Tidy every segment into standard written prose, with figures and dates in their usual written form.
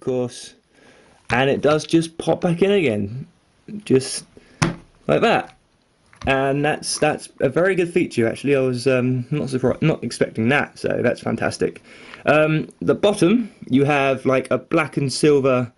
course, and it does just pop back in again, just like that. And that's a very good feature actually. I was not expecting that, so that's fantastic. The bottom, you have like a black and silver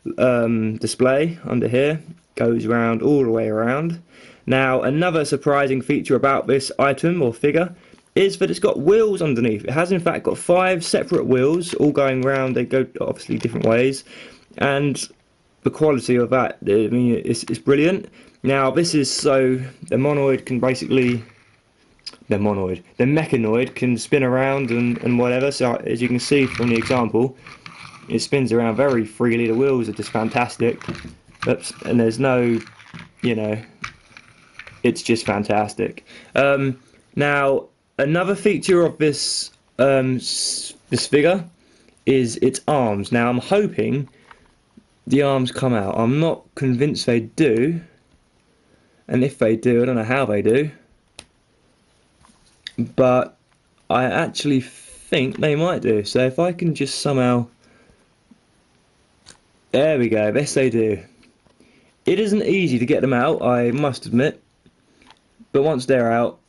display under here, goes around all the way around. Now another surprising feature about this item or figure is that it's got wheels underneath. It has in fact got 5 separate wheels all going round. They go obviously different ways, and the quality of that, I mean, it's brilliant. Now this is so the monoid can basically, the Mechonoid can spin around and whatever. So as you can see from the example, it spins around very freely. The wheels are just fantastic. Oops, and there's no, you know, it's just fantastic. Now another feature of this this figure is its arms. Now I'm hoping the arms come out. I'm not convinced they do, and if they do, I don't know how they do, but I actually think they might do. So if I can just somehow, there we go, yes they do. It isn't easy to get them out, I must admit, but once they're out,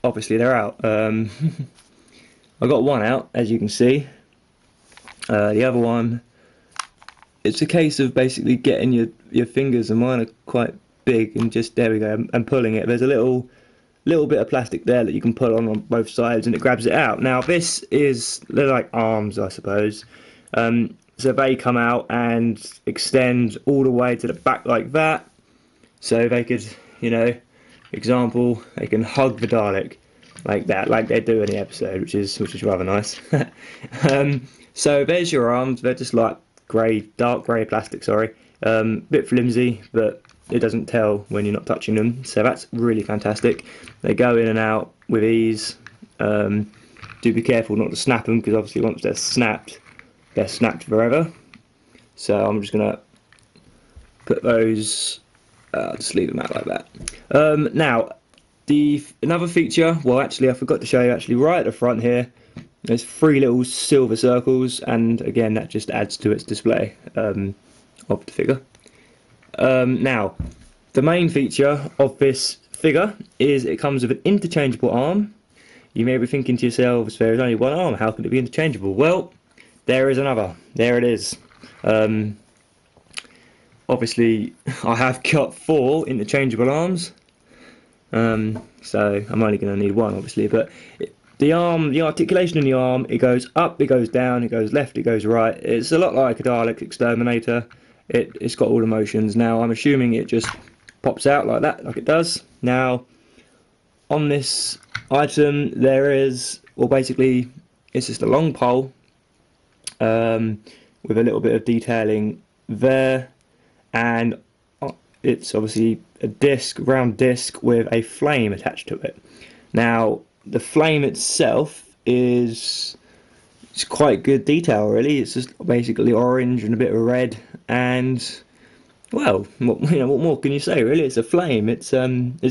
obviously they're out. I got one out, as you can see. The other one, it's a case of basically getting your fingers, and mine are quite big, and just, there we go, and pulling it. There's a little bit of plastic there that you can pull on both sides, and it grabs it out. Now this is, they're like arms, I suppose. So they come out and extend all the way to the back like that. So they could, you know, example, they can hug the Dalek like that, like they do in the episode, which is rather nice. So there's your arms. They're just like dark grey plastic. Sorry, bit flimsy, but it doesn't tell when you're not touching them. So that's really fantastic. They go in and out with ease. Do be careful not to snap them, because obviously once they're snapped forever. So I'm just gonna put those. Just leave them out like that. Now, another feature. Well, actually, I forgot to show you. Actually, right at the front here, there's 3 little silver circles, and again, that just adds to its display of the figure. Now, the main feature of this figure is it comes with an interchangeable arm. You may be thinking to yourselves, there is only one arm. How can it be interchangeable? Well, there is another. There it is. Obviously, I have got 4 interchangeable arms, so I'm only going to need one, obviously. But the articulation in the arm, it goes up, it goes down, it goes left, it goes right. It's a lot like a Dalek exterminator. It's got all the motions. Now, I'm assuming it just pops out like that, like it does. Now, on this item, there is, well, basically, it's just a long pole with a little bit of detailing there, and it's obviously a round disc with a flame attached to it. Now the flame itself it's quite good detail, really. It's just basically orange and a bit of red, and well, what more can you say, really? It's a flame. It's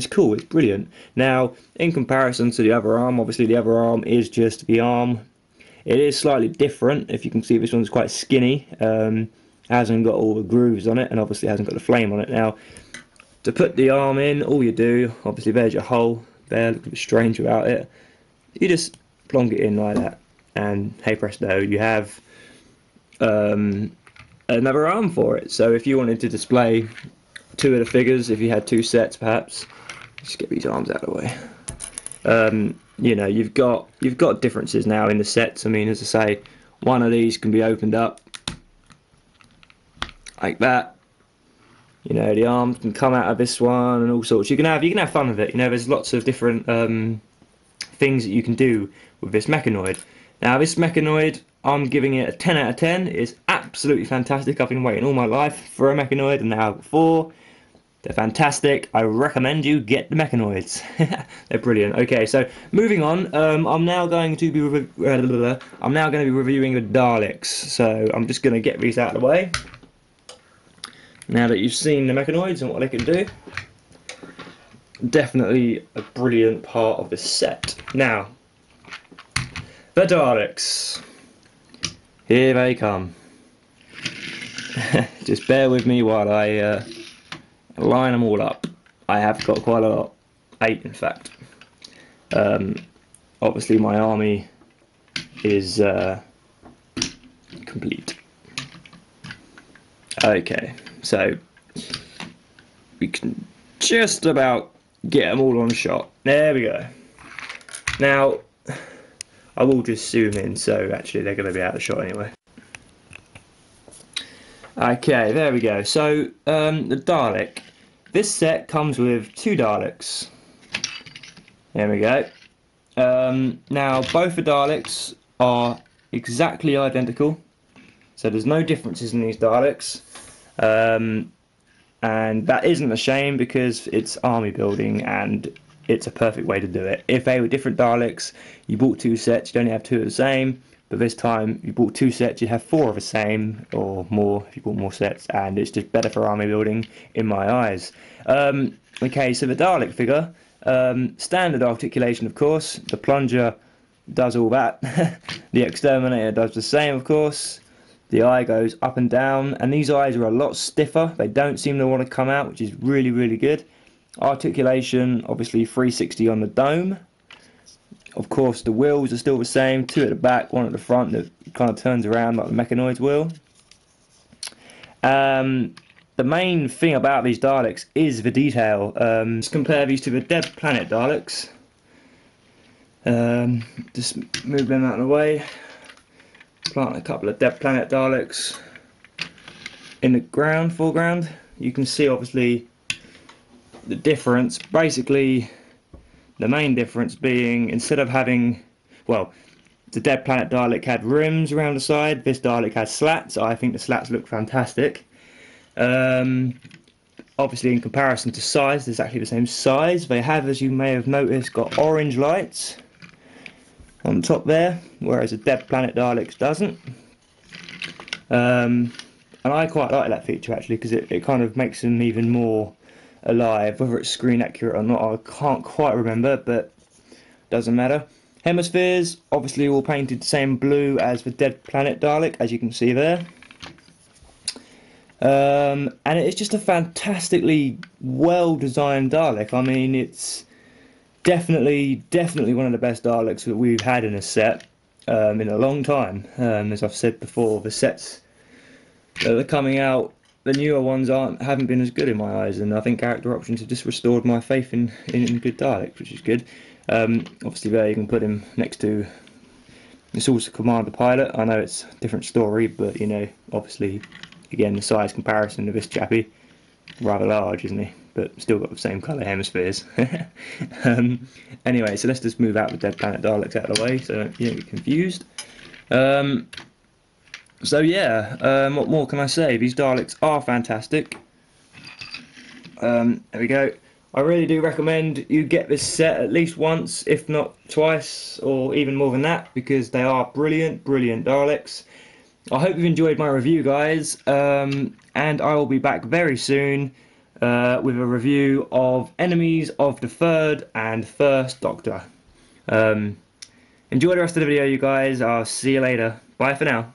cool. It's brilliant. Now, in comparison to the other arm, obviously the other arm is just the arm. It is slightly different. If you can see, this one's quite skinny. Hasn't got all the grooves on it, and obviously hasn't got the flame on it. Now, to put the arm in, all you do, obviously there's your hole there, looks a bit strange without it. You just plonk it in like that, and hey presto, you have another arm for it. So if you wanted to display 2 of the figures, if you had 2 sets perhaps, just get these arms out of the way. You know, you've got differences now in the sets. I mean, as I say, one of these can be opened up like that. You know, the arms can come out of this one and all sorts. You can have fun with it. You know, there's lots of different things that you can do with this Mechonoid. Now, this Mechonoid, I'm giving it a 10 out of 10. It's absolutely fantastic. I've been waiting all my life for a Mechonoid, and now I've got 4. They're fantastic. I recommend you get the Mechonoids. They're brilliant. Okay, so moving on. I'm now going to be reviewing the Daleks. So I'm just going to get these out of the way. Now that you've seen the Mechonoids and what they can do, definitely a brilliant part of the set. Now, the Daleks. Here they come. Just bear with me while I line them all up. I have got quite a lot, 8 in fact. Obviously my army is complete. Okay, so we can just about get them all on shot. There we go. Now, I will just zoom in, so actually they're going to be out of shot anyway. Okay, there we go. So, the Dalek. This set comes with 2 Daleks. There we go. Now, both the Daleks are exactly identical. So there's no differences in these Daleks. And that isn't a shame because it's army building and it's a perfect way to do it. If they were different Daleks, you bought 2 sets, you'd only have 2 of the same. But this time, you bought 2 sets, you'd have 4 of the same, or more if you bought more sets, and it's just better for army building in my eyes. Okay, so the Dalek figure, standard articulation of course, the plunger does all that, the exterminator does the same of course, the eye goes up and down, and these eyes are a lot stiffer, they don't seem to want to come out, which is really, really good. Articulation, obviously 360 on the dome. Of course, the wheels are still the same, 2 at the back, 1 at the front that kind of turns around like the Mechonoid's wheel. The main thing about these Daleks is the detail. Let's compare these to the Dead Planet Daleks. Just move them out of the way. Plant a couple of Dead Planet Daleks in the foreground. You can see obviously the difference. Basically, the main difference being, instead of having, well, the Dead Planet Dalek had rims around the side, this Dalek has slats. I think the slats look fantastic. Obviously in comparison to size, they're exactly the same size. They have, as you may have noticed, got orange lights on top there, whereas the Dead Planet Daleks doesn't. And I quite like that feature actually, because it kind of makes them even more alive. Whether it's screen accurate or not, I can't quite remember, but doesn't matter. Hemispheres, obviously all painted the same blue as the Dead Planet Dalek, as you can see there. And it's just a fantastically well-designed Dalek. I mean, it's definitely one of the best Daleks that we've had in a set in a long time. As I've said before, the sets that are coming out, the newer ones haven't been as good in my eyes, and I think Character Options have just restored my faith in good Daleks, which is good. Obviously there you can put him next to, it's also Commander Pilot. I know it's a different story, but you know, obviously again the size comparison of this chappie, rather large isn't he, but still got the same colour hemispheres. Anyway, so let's just move out the Dead Planet Daleks out of the way so you don't get confused. So yeah, what more can I say? These Daleks are fantastic. There we go. I really do recommend you get this set at least once, if not twice, or even more than that, because they are brilliant, brilliant Daleks. I hope you've enjoyed my review, guys, and I will be back very soon with a review of Enemies of the Third and First Doctor. Enjoy the rest of the video, you guys. I'll see you later. Bye for now.